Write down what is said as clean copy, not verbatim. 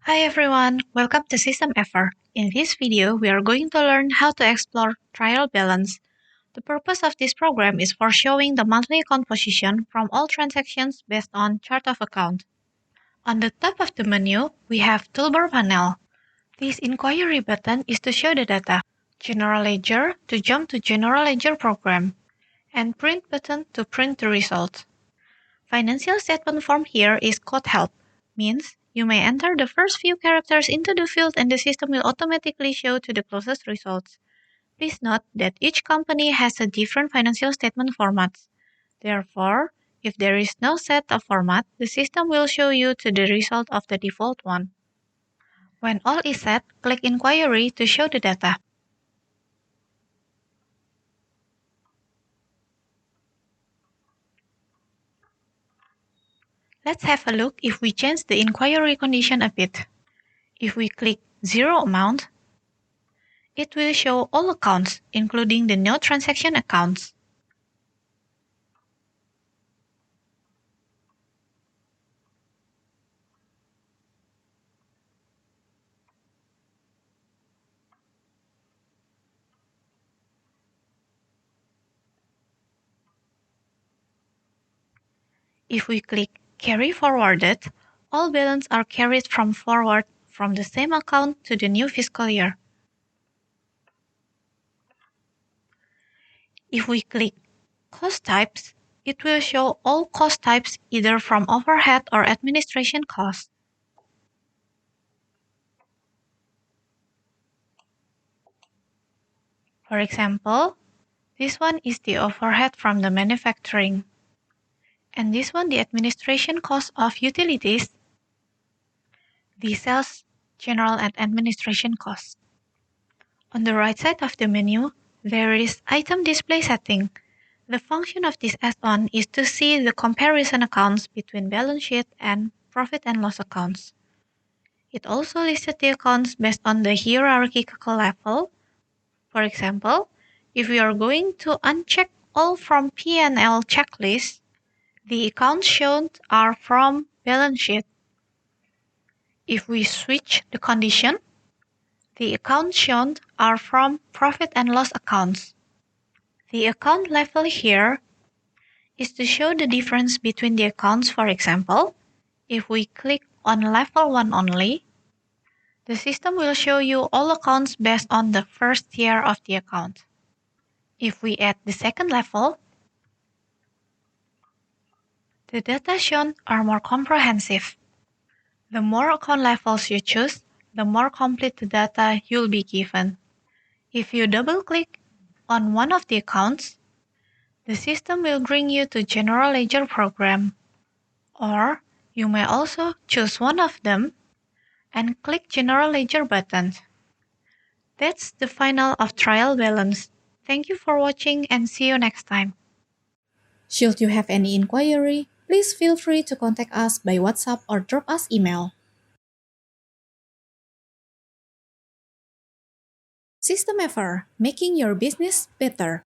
Hi everyone, welcome to SystemEver. In this video, we are going to learn how to explore trial balance. The purpose of this program is for showing the monthly account position from all transactions based on chart of account. On the top of the menu, we have Toolbar panel. This inquiry button is to show the data, General Ledger to jump to General Ledger program, and Print button to print the results. Financial statement form here is code help, means you may enter the first few characters into the field and the system will automatically show to the closest results. Please note that each company has a different financial statement formats. Therefore, if there is no set of format, the system will show you to the result of the default one. When all is set, click Inquiry to show the data. Let's have a look if we change the inquiry condition a bit. If we click Zero Amount, it will show all accounts, including the no transaction accounts. If we click Carry Forwarded, all balance are carried from forward from the same account to the new fiscal year. If we click Cost Types, it will show all cost types either from overhead or administration costs. For example, this one is the overhead from the manufacturing, and this one the administration cost of utilities, the sales, general and administration costs. On the right side of the menu, there is Item Display Setting. The function of this add-on is to see the comparison accounts between balance sheet and profit and loss accounts. It also listed the accounts based on the hierarchical level. For example, if we are going to uncheck all from P&L checklist, the accounts shown are from balance sheet. If we switch the condition, the accounts shown are from profit and loss accounts. The account level here is to show the difference between the accounts. For example, if we click on level 1 only, the system will show you all accounts based on the first year of the account. If we add the second level, the data shown are more comprehensive. The more account levels you choose, the more complete the data you'll be given. If you double-click on one of the accounts, the system will bring you to General Ledger program, or you may also choose one of them and click General Ledger button. That's the final of trial balance. Thank you for watching and see you next time. Should you have any inquiry, please feel free to contact us by WhatsApp or drop us email. SystemEver, making your business better.